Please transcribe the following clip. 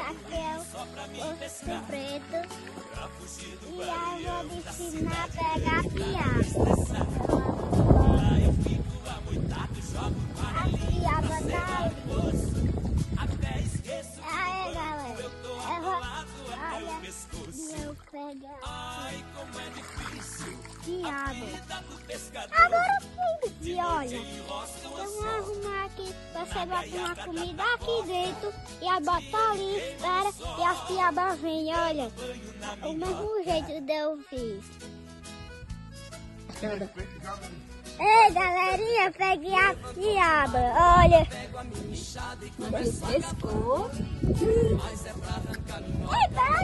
aqui é o urso preto. E aí eu vou ensinar a pegar piaba. A piaba tá ali. Aí, galera, eu vou... Olha, e eu pegar piaba. Agora sim, e olha, eu vou arrumar aqui, você bota uma comida aqui dentro e a bota ali, espera e as piabas vêm, olha, o mesmo jeito de eu fiz. Ei, galerinha, peguei a piaba, olha. Pescou. Ei, peraí.